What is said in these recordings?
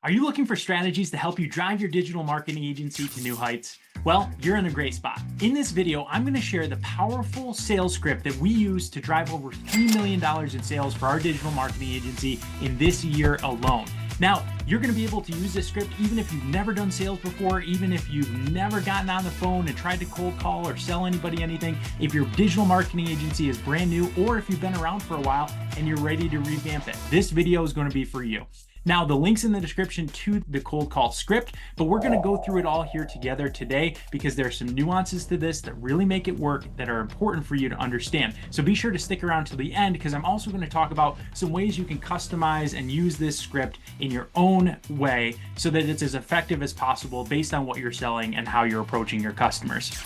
Are you looking for strategies to help you drive your digital marketing agency to new heights? Well, you're in a great spot. In this video, I'm going to share the powerful sales script that we use to drive over $3 million in sales for our digital marketing agency in this year alone. Now, you're going to be able to use this script even if you've never done sales before, even if you've never gotten on the phone and tried to cold call or sell anybody anything, if your digital marketing agency is brand new, or if you've been around for a while and you're ready to revamp it. This video is going to be for you. Now, the link's in the description to the cold call script, but we're going to go through it all here together today because there are some nuances to this that really make it work that are important for you to understand. So be sure to stick around till the end because I'm also going to talk about some ways you can customize and use this script in your own way so that it's as effective as possible based on what you're selling and how you're approaching your customers.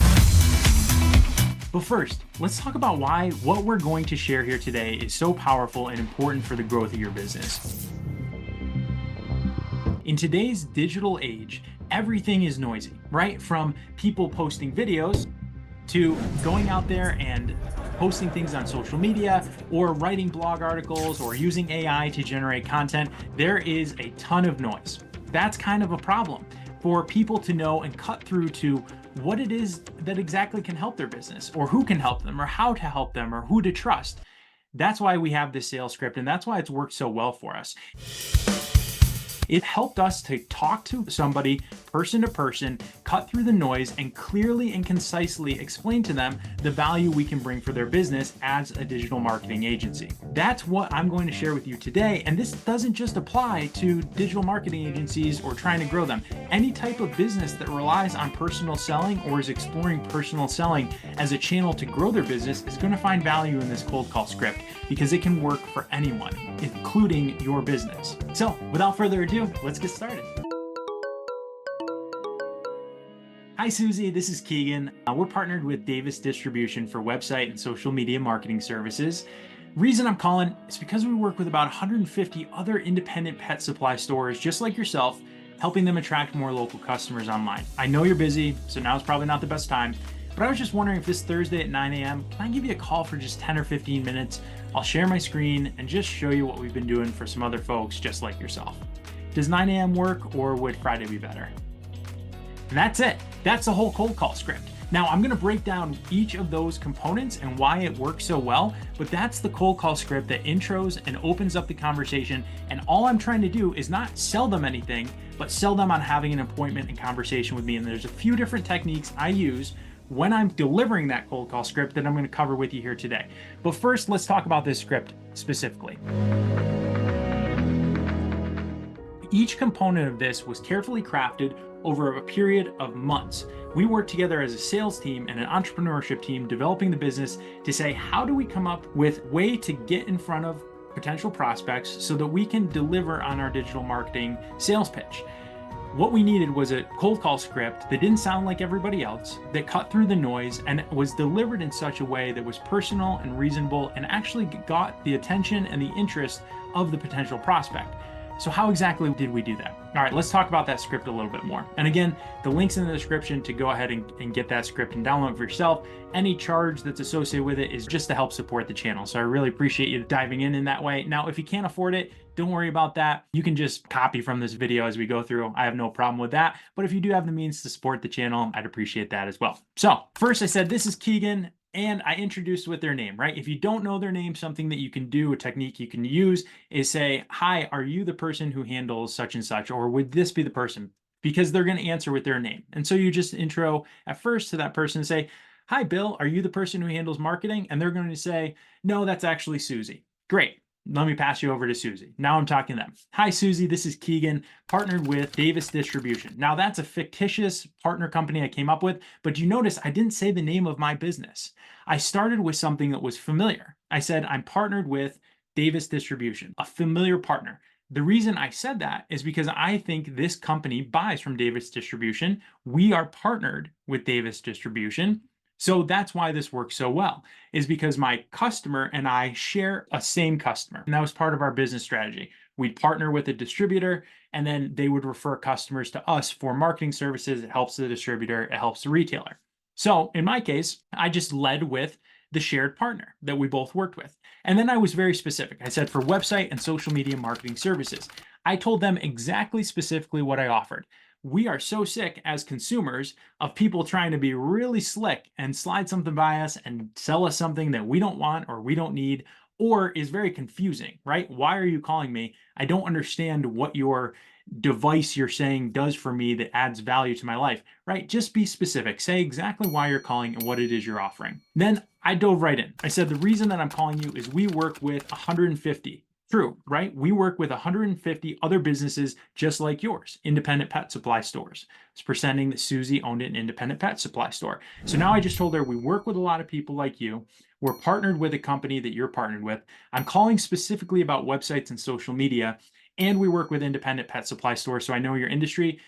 But first, let's talk about why what we're going to share here today is so powerful and important for the growth of your business. In today's digital age, everything is noisy, right? From people posting videos to going out there and posting things on social media or writing blog articles or using AI to generate content, there is a ton of noise. That's kind of a problem for people to know and cut through to what it is that exactly can help their business or who can help them or how to help them or who to trust. That's why we have this sales script and that's why it's worked so well for us. It helped us to talk to somebody person to person, cut through the noise, and clearly and concisely explain to them the value we can bring for their business as a digital marketing agency. That's what I'm going to share with you today. And this doesn't just apply to digital marketing agencies or trying to grow them. Any type of business that relies on personal selling or is exploring personal selling as a channel to grow their business is going to find value in this cold call script because it can work for anyone, including your business. So without further ado, let's get started. Hi, Susie. This is Keegan. We're partnered with Davis Distribution for website and social media marketing services. Reason I'm calling is because we work with about 150 other independent pet supply stores just like yourself, helping them attract more local customers online. I know you're busy, so now is probably not the best time, but I was just wondering if this Thursday at 9 a.m., can I give you a call for just 10 or 15 minutes? I'll share my screen and just show you what we've been doing for some other folks just like yourself. Does 9 a.m. work or would Friday be better? And that's it. That's the whole cold call script. Now I'm going to break down each of those components and why it works so well, but that's the cold call script that intros and opens up the conversation. And all I'm trying to do is not sell them anything, but sell them on having an appointment and conversation with me. And there's a few different techniques I use when I'm delivering that cold call script that I'm going to cover with you here today. But first, let's talk about this script specifically. Each component of this was carefully crafted over a period of months. We worked together as a sales team and an entrepreneurship team developing the business to say, how do we come up with a way to get in front of potential prospects so that we can deliver on our digital marketing sales pitch? What we needed was a cold call script that didn't sound like everybody else, that cut through the noise and was delivered in such a way that was personal and reasonable and actually got the attention and the interest of the potential prospect. So how exactly did we do that? All right, let's talk about that script a little bit more. And again, the link's in the description to go ahead and get that script and download it for yourself. Any charge that's associated with it is just to help support the channel. So I really appreciate you diving in that way. Now, if you can't afford it, don't worry about that. You can just copy from this video as we go through. I have no problem with that. But if you do have the means to support the channel, I'd appreciate that as well. So first I said, this is Keegan. And I introduced with their name, right? If you don't know their name, something that you can do, a technique you can use is say, hi, are you the person who handles such and such? Or would this be the person? Because they're going to answer with their name. And so you just intro at first to that person and say, hi, Bill, are you the person who handles marketing? And they're going to say, no, that's actually Susie. Great. Let me pass you over to Susie. Now I'm talking to them. Hi, Susie. This is Keegan, partnered with Davis Distribution. Now that's a fictitious partner company I came up with, but you notice I didn't say the name of my business. I started with something that was familiar. I said, I'm partnered with Davis Distribution, a familiar partner. The reason I said that is because I think this company buys from Davis Distribution. We are partnered with Davis Distribution. So that's why this works so well, is because my customer and I share a same customer. And that was part of our business strategy. We'd partner with a distributor and then they would refer customers to us for marketing services. It helps the distributor, it helps the retailer. So in my case, I just led with the shared partner that we both worked with. And then I was very specific. I said for website and social media marketing services. I told them exactly specifically what I offered. We are so sick as consumers of people trying to be really slick and slide something by us and sell us something that we don't want or we don't need or is very confusing, right? Why are you calling me? I don't understand what your device you're saying does for me that adds value to my life, right? Just be specific. Say exactly why you're calling and what it is you're offering. Then I dove right in. I said, the reason that I'm calling you is we work with 150. True, right? We work with 150 other businesses just like yours, independent pet supply stores. It's presenting that Susie owned an independent pet supply store. So now I just told her we work with a lot of people like you. We're partnered with a company that you're partnered with. I'm calling specifically about websites and social media, and we work with independent pet supply stores. So I know your industry.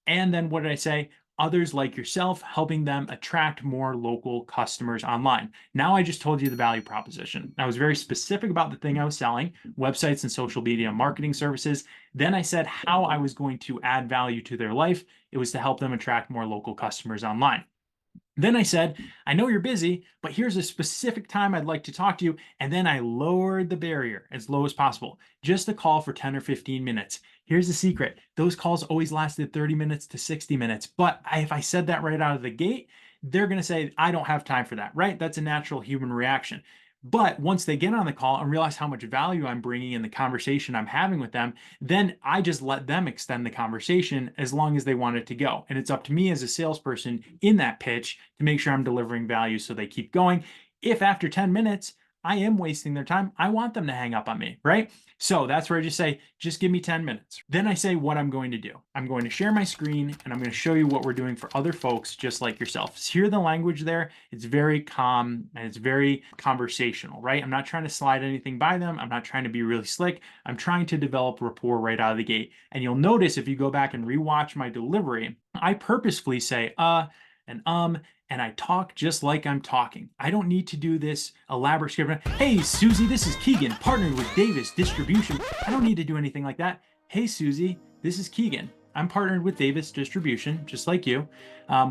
And then what did I say? Others like yourself, helping them attract more local customers online. Now I just told you the value proposition. I was very specific about the thing I was selling, websites and social media marketing services. Then I said how I was going to add value to their life. It was to help them attract more local customers online. Then I said, I know you're busy, but here's a specific time I'd like to talk to you. And then I lowered the barrier as low as possible, just a call for 10 or 15 minutes. Here's the secret. Those calls always lasted 30 minutes to 60 minutes. But if I said that right out of the gate, they're going to say, I don't have time for that, right? That's a natural human reaction. But once they get on the call and realize how much value I'm bringing in the conversation I'm having with them, then I just let them extend the conversation as long as they want it to go. And it's up to me as a salesperson in that pitch to make sure I'm delivering value so they keep going. If after 10 minutes, I am wasting their time, I want them to hang up on me, right? So that's where I just say, just give me 10 minutes. Then I say what I'm going to do. I'm going to share my screen and I'm going to show you what we're doing for other folks just like yourself. Hear the language there. It's very calm and it's very conversational, right? I'm not trying to slide anything by them. I'm not trying to be really slick. I'm trying to develop rapport right out of the gate. And you'll notice if you go back and rewatch my delivery, I purposefully say and I talk just like I'm talking. I don't need to do this elaborate script. Hey, Susie, this is Keegan, partnered with Davis Distribution. I don't need to do anything like that. Hey, Susie, this is Keegan. I'm partnered with Davis Distribution, just like you.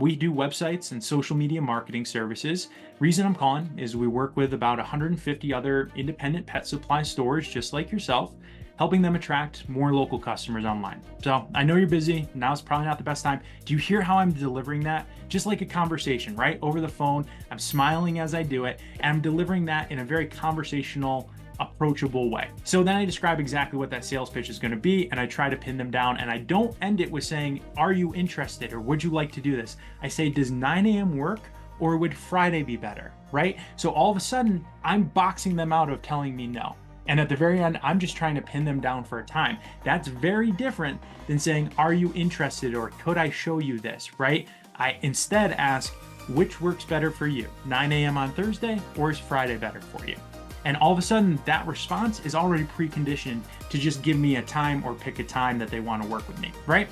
We do websites and social media marketing services. Reason I'm calling is we work with about 150 other independent pet supply stores, just like yourself, helping them attract more local customers online. So I know you're busy. Now it's probably not the best time. Do you hear how I'm delivering that? Just like a conversation, right? Over the phone, I'm smiling as I do it, and I'm delivering that in a very conversational, approachable way. So then I describe exactly what that sales pitch is going to be, and I try to pin them down, and I don't end it with saying, are you interested, or would you like to do this? I say, does 9 a.m. work? Or would Friday be better, right? So all of a sudden, I'm boxing them out of telling me no. And at the very end, I'm just trying to pin them down for a time. That's very different than saying, are you interested or could I show you this, right? I instead ask, which works better for you, 9 a.m. on Thursday or is Friday better for you? And all of a sudden, that response is already preconditioned to just give me a time or pick a time that they want to work with me, right?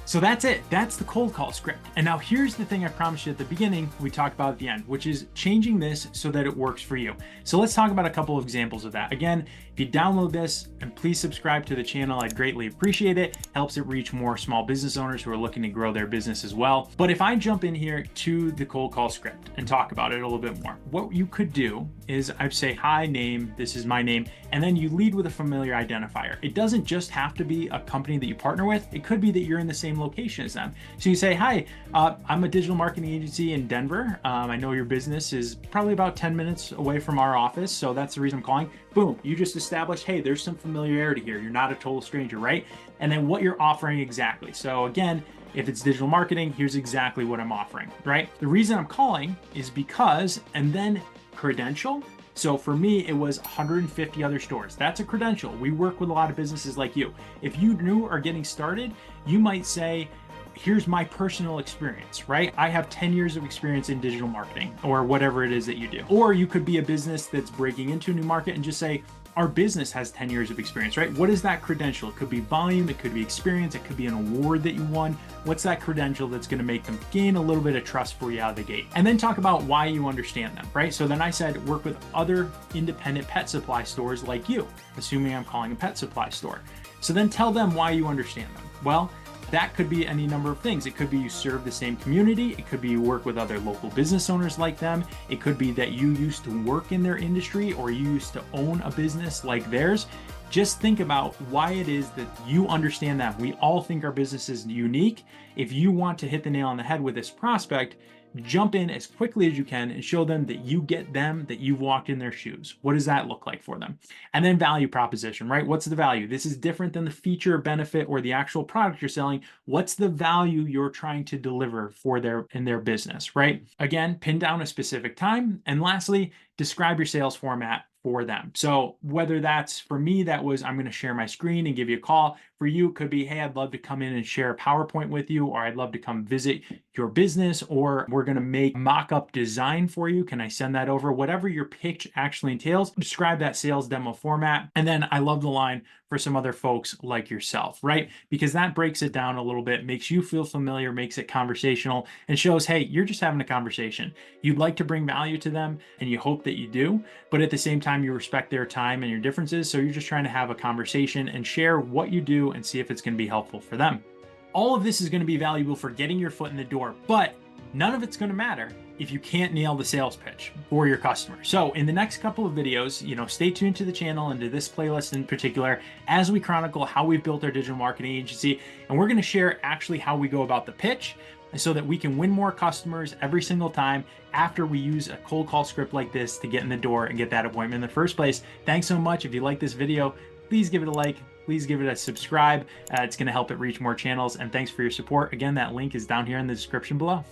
So that's it. That's the cold call script. And now here's the thing I promised you at the beginning, we talked about at the end, which is changing this so that it works for you. So let's talk about a couple of examples of that. Again, if you download this and please subscribe to the channel, I'd greatly appreciate it. Helps it reach more small business owners who are looking to grow their business as well. But if I jump in here to the cold call script and talk about it a little bit more, what you could do is I'd say, hi, name, this is my name, and then you lead with a familiar identifier. It doesn't just have to be a company that you partner with. It could be that you're in the same location as them. So you say, hi, I'm a digital marketing agency in Denver. I know your business is probably about 10 minutes away from our office. So that's the reason I'm calling. Boom, you just established, hey, there's some familiarity here. You're not a total stranger, right? And then what you're offering exactly. So again, if it's digital marketing, here's exactly what I'm offering, right? The reason I'm calling is because, and then credential. So for me, it was 150 other stores. That's a credential. We work with a lot of businesses like you. If you new are getting started, you might say, here's my personal experience, right? I have 10 years of experience in digital marketing or whatever it is that you do. Or you could be a business that's breaking into a new market and just say, our business has 10 years of experience, right? What is that credential? It could be volume, it could be experience, it could be an award that you won. What's that credential that's gonna make them gain a little bit of trust for you out of the gate? And then talk about why you understand them, right? So then I said, work with other independent pet supply stores like you, assuming I'm calling a pet supply store. So then tell them why you understand them. Well, that could be any number of things. It could be you serve the same community. It could be you work with other local business owners like them. It could be that you used to work in their industry or you used to own a business like theirs. just think about why it is that you understand that we all think our business is unique. If you want to hit the nail on the head with this prospect, jump in as quickly as you can and show them that you get them, that you've walked in their shoes. What does that look like for them? And then value proposition, right? What's the value? This is different than the feature, benefit, or the actual product you're selling. What's the value you're trying to deliver for their business, right? Again, pin down a specific time. And lastly, describe your sales format for them. So whether that's, for me, that was, I'm going to share my screen and give you a call. For you, it could be, hey, I'd love to come in and share a PowerPoint with you, or I'd love to come visit your business, or we're going to make mock-up design for you. Can I send that over? Whatever your pitch actually entails, describe that sales demo format. And then I love the line, for some other folks like yourself, right? Because that breaks it down a little bit, makes you feel familiar, makes it conversational, and shows, hey, you're just having a conversation. You'd like to bring value to them, and you hope that you do, but at the same time, you respect their time and your differences. So you're just trying to have a conversation and share what you do and see if it's going to be helpful for them. All of this is going to be valuable for getting your foot in the door, but none of it's going to matter if you can't nail the sales pitch for your customer. So in the next couple of videos, stay tuned to the channel and to this playlist in particular, as we chronicle how we've built our digital marketing agency. And we're going to share actually how we go about the pitch so that we can win more customers every single time after we use a cold call script like this to get in the door and get that appointment in the first place. Thanks so much. If you like this video, please give it a like. Please give it a subscribe. It's going to help it reach more channels. And thanks for your support. Again, that link is down here in the description below.